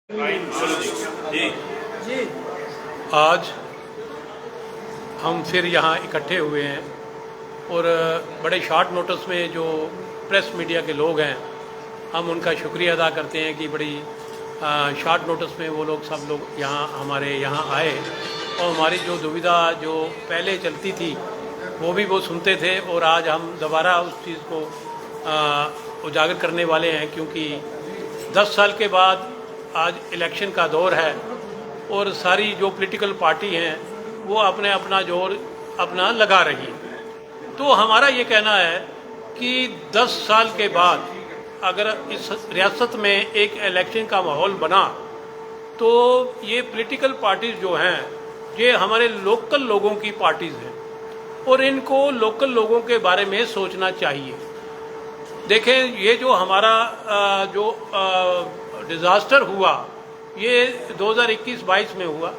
जी जी आज हम फिर यहाँ इकट्ठे हुए हैं और बड़े शॉर्ट नोटिस में जो प्रेस मीडिया के लोग हैं हम उनका शुक्रिया अदा करते हैं कि बड़ी शॉर्ट नोटिस में वो लोग सब लोग यहाँ हमारे यहाँ आए और हमारी जो दुविधा जो पहले चलती थी वो सुनते थे और आज हम दोबारा उस चीज़ को उजागर करने वाले हैं, क्योंकि 10 साल के बाद आज इलेक्शन का दौर है और सारी जो पॉलिटिकल पार्टी हैं वो अपने अपना जोर अपना लगा रही है। तो हमारा ये कहना है कि 10 साल के बाद अगर इस रियासत में एक इलेक्शन का माहौल बना तो ये पॉलिटिकल पार्टीज़ जो हैं ये हमारे लोकल लोगों की पार्टीज़ हैं और इनको लोकल लोगों के बारे में सोचना चाहिए। देखें, ये जो हमारा जो डिज़ास्टर हुआ ये 2021-22 में हुआ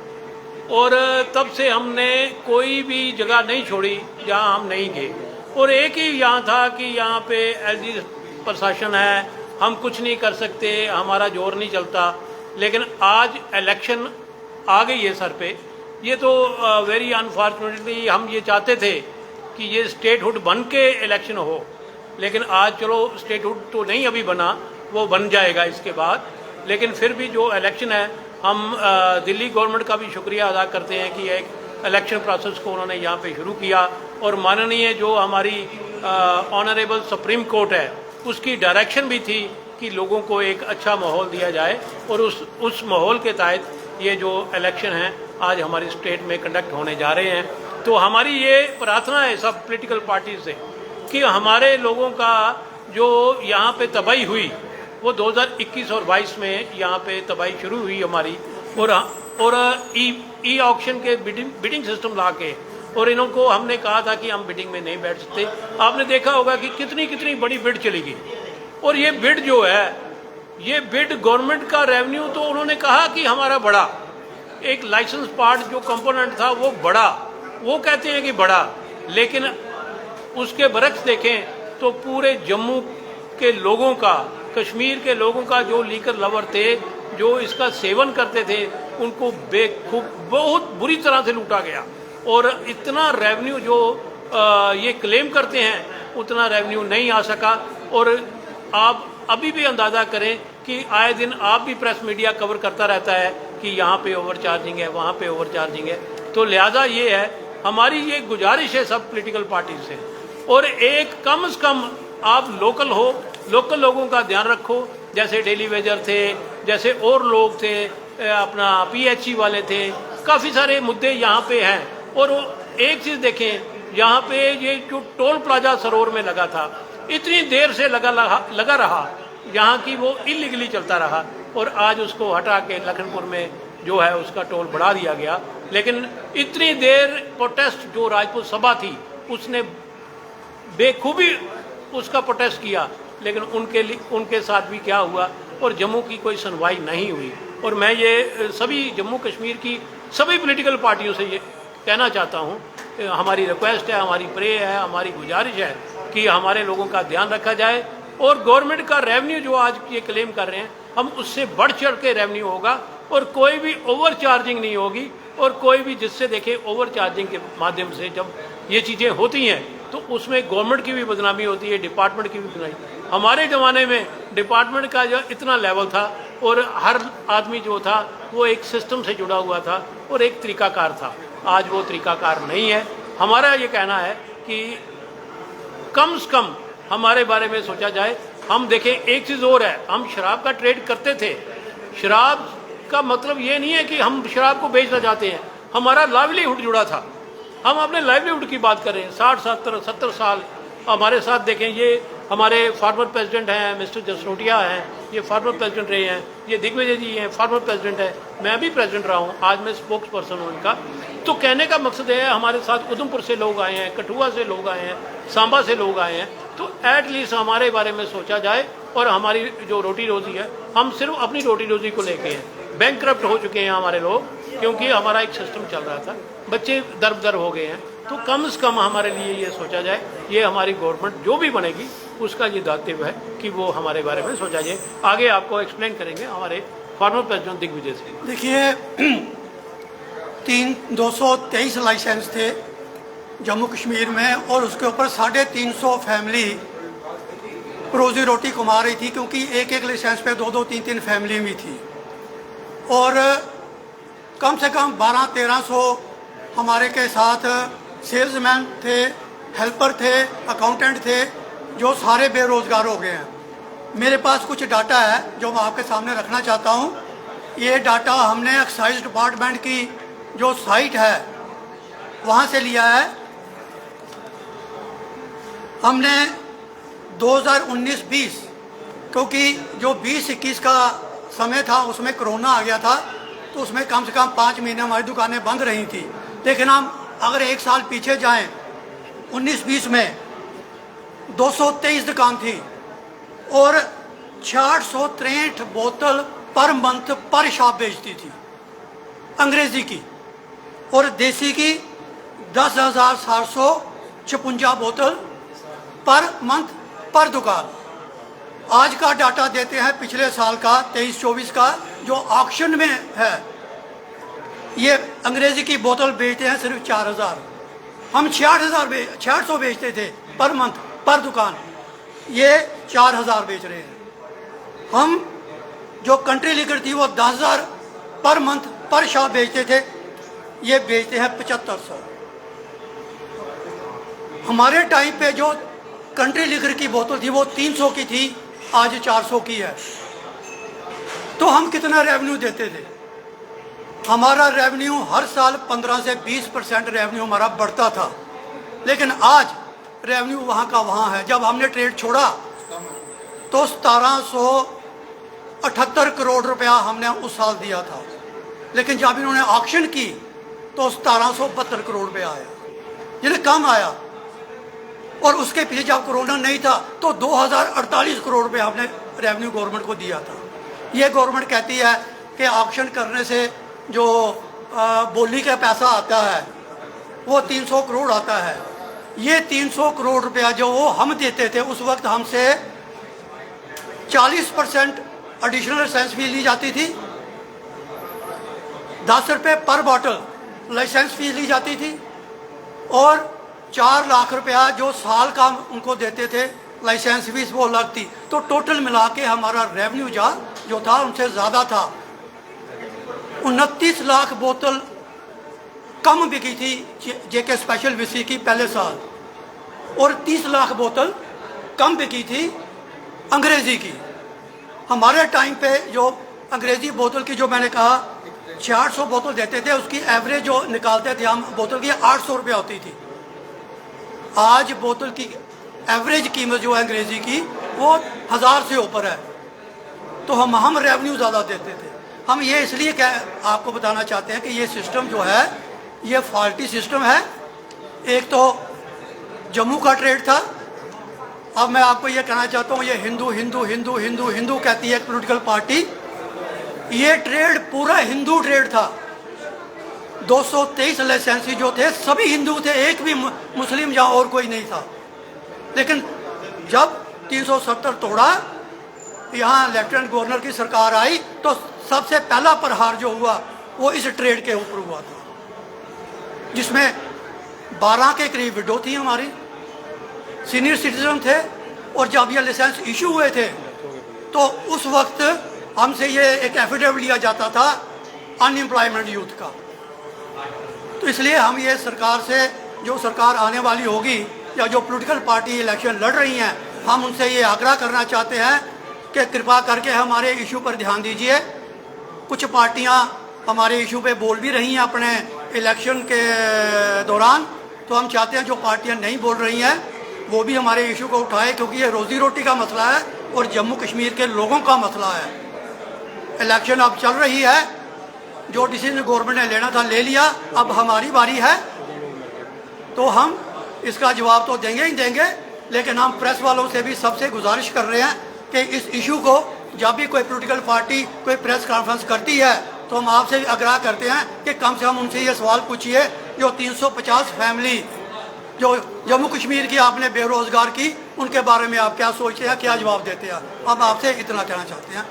और तब से हमने कोई भी जगह नहीं छोड़ी जहां हम नहीं गए और एक ही यहाँ था कि यहाँ पे एलजी प्रशासन है, हम कुछ नहीं कर सकते, हमारा जोर नहीं चलता। लेकिन आज इलेक्शन आ गई है सर पे। ये तो वेरी अनफॉर्चुनेटली हम ये चाहते थे कि ये स्टेटहुड बन के इलेक्शन हो, लेकिन आज चलो स्टेटहुड तो नहीं अभी बना, वो बन जाएगा इसके बाद। लेकिन फिर भी जो इलेक्शन है हम दिल्ली गवर्नमेंट का भी शुक्रिया अदा करते हैं कि एक इलेक्शन प्रोसेस को उन्होंने यहाँ पे शुरू किया और माननीय जो हमारी ऑनरेबल सुप्रीम कोर्ट है उसकी डायरेक्शन भी थी कि लोगों को एक अच्छा माहौल दिया जाए और उस माहौल के तहत ये जो इलेक्शन है आज हमारी स्टेट में कंडक्ट होने जा रहे हैं। तो हमारी ये प्रार्थना है सब पॉलिटिकल पार्टी से कि हमारे लोगों का जो यहाँ पे तबाही हुई वो 2021 और 22 में यहाँ पे तबाही शुरू हुई हमारी और ई ऑक्शन के बिडिंग सिस्टम ला के और इनको हमने कहा था कि हम बिडिंग में नहीं बैठ सकते। आपने देखा होगा कि कितनी बड़ी बिड चली गई और ये बिड जो है ये बिड गवर्नमेंट का रेवेन्यू तो उन्होंने कहा कि हमारा बड़ा एक लाइसेंस पार्ट जो कंपोनेंट था वो बड़ा, वो कहते हैं कि बड़ा, लेकिन उसके बरक्स देखें तो पूरे जम्मू के लोगों का, कश्मीर के लोगों का जो लीकर लवर थे, जो इसका सेवन करते थे, उनको बेखूब बहुत बुरी तरह से लूटा गया और इतना रेवेन्यू जो ये क्लेम करते हैं उतना रेवेन्यू नहीं आ सका। और आप अभी भी अंदाज़ा करें कि आए दिन आप भी प्रेस मीडिया कवर करता रहता है कि यहाँ पे ओवर चार्जिंग है, वहाँ पे ओवर चार्जिंग है। तो लिहाजा ये है, हमारी ये गुजारिश है सब पॉलिटिकल पार्टी से, और एक कम से कम आप लोकल हो, लोकल लोगों का ध्यान रखो। जैसे डेली वेजर थे, जैसे और लोग थे, अपना पीएचई वाले थे, काफ़ी सारे मुद्दे यहाँ पे हैं। और एक चीज़ देखें, यहाँ पे ये जो टोल प्लाजा सरोवर में लगा था इतनी देर से लगा रहा, यहाँ की वो इलीगली चलता रहा और आज उसको हटा के लखनपुर में जो है उसका टोल बढ़ा दिया गया। लेकिन इतनी देर प्रोटेस्ट जो राजपूत सभा थी उसने बेखूबी उसका प्रोटेस्ट किया, लेकिन उनके साथ भी क्या हुआ और जम्मू की कोई सुनवाई नहीं हुई। और मैं ये सभी जम्मू कश्मीर की सभी पॉलिटिकल पार्टियों से ये कहना चाहता हूँ, हमारी रिक्वेस्ट है, हमारी प्रे है, हमारी गुजारिश है कि हमारे लोगों का ध्यान रखा जाए और गवर्नमेंट का रेवेन्यू जो आज ये क्लेम कर रहे हैं हम उससे बढ़ चढ़ के रेवेन्यू होगा और कोई भी ओवर चार्जिंग नहीं होगी। और कोई भी जिससे देखे ओवर चार्जिंग के माध्यम से जब ये चीज़ें होती हैं तो उसमें गवर्नमेंट की भी बदनामी होती है, डिपार्टमेंट की भी बदनामी। हमारे ज़माने में डिपार्टमेंट का जो इतना लेवल था और हर आदमी जो था वो एक सिस्टम से जुड़ा हुआ था और एक तरीकाकार था, आज वो तरीकाकार नहीं है। हमारा ये कहना है कि कम से कम हमारे बारे में सोचा जाए। हम देखें, एक चीज़ और है, हम शराब का ट्रेड करते थे। शराब का मतलब ये नहीं है कि हम शराब को बेचना चाहते हैं, हमारा लाइवलीहुड जुड़ा था। हम अपने लाइवलीहुड की बात करें, 60-70 साल हमारे साथ देखें। ये हमारे फार्मर प्रेसिडेंट हैं, मिस्टर जसरोटिया हैं, ये फार्मर प्रेसिडेंट रहे हैं, ये दिग्विजय जी हैं, फार्मर प्रेसिडेंट है, मैं भी प्रेसिडेंट रहा हूँ, आज मैं स्पोक्स पर्सन हूँ उनका। तो कहने का मकसद है, हमारे साथ उधमपुर से लोग आए हैं, कठुआ से लोग आए हैं, सांबा से लोग आए हैं, तो एटलीस्ट हमारे बारे में सोचा जाए। और हमारी जो रोटी रोजी है, हम सिर्फ अपनी रोटी रोजी को लेके हैं। बैंकक्रप्ट हो चुके हैं हमारे लोग, क्योंकि हमारा एक सिस्टम चल रहा था, बच्चे दर हो गए हैं। तो कम से कम हमारे लिए ये सोचा जाए, ये हमारी गवर्नमेंट जो भी बनेगी उसका ये दायित्व है कि वो हमारे बारे में सोचा जाए। आगे आपको एक्सप्लेन करेंगे हमारे फार्मर प्रेसिडेंट दिग्विजय सिंह। देखिए 223 लाइसेंस थे जम्मू कश्मीर में और उसके ऊपर 350 फैमिली रोज़ी रोटी कमा रही थी, क्योंकि एक एक लाइसेंस पे 2-2, 3-3 फैमिली भी थी। और कम से कम 1200-1300 हमारे के साथ सेल्समैन थे, हेल्पर थे, अकाउंटेंट थे, जो सारे बेरोज़गार हो गए हैं। मेरे पास कुछ डाटा है जो मैं आपके सामने रखना चाहता हूँ। ये डाटा हमने एक्साइज डिपार्टमेंट की जो साइट है वहाँ से लिया है। हमने 2019-20, क्योंकि जो 20-21 का समय था उसमें कोरोना आ गया था, तो उसमें कम से कम 5 महीने हमारी दुकानें बंद रही थी। लेकिन हम अगर एक साल पीछे जाएं, 19-20 में 223 दुकान थी और 463 बोतल पर मंथ पर शॉप बेचती थी अंग्रेज़ी की, और देसी की 10,756 बोतल पर मंथ पर दुकान। आज का डाटा देते हैं पिछले साल का 23-24 का, जो ऑक्शन में है। ये अंग्रेज़ी की बोतल बेचते हैं सिर्फ 4,000, हम 600 बेचते थे पर मंथ पर दुकान, ये 4,000 बेच रहे हैं। हम जो कंट्री लीकर थी वो 10,000 पर मंथ पर शॉप बेचते थे, ये बेचते हैं 7500। हमारे टाइम पे जो कंट्री लीकर की बोतल थी वो 300 की थी, आज 400 की है। तो हम कितना रेवेन्यू देते थे? हमारा रेवेन्यू हर साल 15 से 20% रेवेन्यू हमारा बढ़ता था, लेकिन आज रेवेन्यू वहाँ का वहाँ है। जब हमने ट्रेड छोड़ा तो 1778 करोड़ रुपया हमने उस साल दिया था, लेकिन जब इन्होंने ऑक्शन की तो 1772 करोड़ रुपया आया, जिन्हें कम आया। और उसके पीछे जब कोरोना नहीं था तो 2048 करोड़ रुपया हमने रेवेन्यू गवर्नमेंट को दिया था। ये गवर्नमेंट कहती है कि ऑक्शन करने से जो बोली का पैसा आता है वो 300 करोड़ आता है। ये 300 करोड़ रुपया जो वो हम देते थे, उस वक्त हमसे 40% एडिशनल लाइसेंस फीस ली जाती थी, 10 रुपये पर बॉटल लाइसेंस फीस ली जाती थी, और 4 लाख रुपया जो साल का उनको देते थे लाइसेंस फीस, वो अलग थी। तो टोटल मिला के हमारा रेवेन्यू जो था उनसे ज़्यादा था। 29 लाख बोतल कम बिकी थी जेके स्पेशल विस्की की पहले साल, और 30 लाख बोतल कम बिकी थी अंग्रेज़ी की। हमारे टाइम पे जो अंग्रेज़ी बोतल की, जो मैंने कहा 400 बोतल देते थे, उसकी एवरेज जो निकालते थे हम बोतल की 800 रुपया होती थी। आज बोतल की एवरेज कीमत जो है अंग्रेज़ी की वो 1000 से ऊपर है। तो हम रेवेन्यू ज़्यादा देते थे। हम ये इसलिए आपको बताना चाहते हैं कि ये सिस्टम जो है ये फॉल्टी सिस्टम है। एक तो जम्मू का ट्रेड था, अब मैं आपको ये कहना चाहता हूँ, ये हिंदू हिंदू हिंदू हिंदू हिंदू कहती है एक पॉलिटिकल पार्टी। ये ट्रेड पूरा हिंदू ट्रेड था। 223 लाइसेंसी जो थे सभी हिंदू थे, एक भी मुस्लिम या और कोई नहीं था। लेकिन जब 370 तोड़ा, यहाँ लेफ्टिनेंट गवर्नर की सरकार आई, तो सबसे पहला प्रहार जो हुआ वो इस ट्रेड के ऊपर हुआ था, जिसमें 12 के करीब विडो थी, हमारी सीनियर सिटीजन थे। और जब ये लाइसेंस इशू हुए थे तो उस वक्त हमसे ये एक एफिडेविट लिया जाता था अनएम्प्लॉयमेंट यूथ का। तो इसलिए हम ये सरकार से, जो सरकार आने वाली होगी या जो पॉलिटिकल पार्टी इलेक्शन लड़ रही हैं, हम उनसे ये आग्रह करना चाहते हैं कि कृपा करके हमारे इशू पर ध्यान दीजिए। कुछ पार्टियां हमारे इशू पे बोल भी रही हैं अपने इलेक्शन के दौरान, तो हम चाहते हैं जो पार्टियां नहीं बोल रही हैं वो भी हमारे इशू को उठाए, क्योंकि ये रोज़ी रोटी का मसला है और जम्मू कश्मीर के लोगों का मसला है। इलेक्शन अब चल रही है, जो डिसीजन गवर्नमेंट ने लेना था ले लिया, अब हमारी बारी है, तो हम इसका जवाब तो देंगे ही देंगे। लेकिन हम प्रेस वालों से भी सबसे गुजारिश कर रहे हैं कि इस इशू को जब भी कोई पॉलिटिकल पार्टी कोई प्रेस कॉन्फ्रेंस करती है तो हम आपसे आग्रह करते हैं कि कम से कम उनसे ये सवाल पूछिए, जो 350 फैमिली जो जम्मू कश्मीर की आपने बेरोजगार की, उनके बारे में आप क्या सोचते हैं, क्या जवाब देते हैं। अब आपसे इतना कहना चाहते हैं।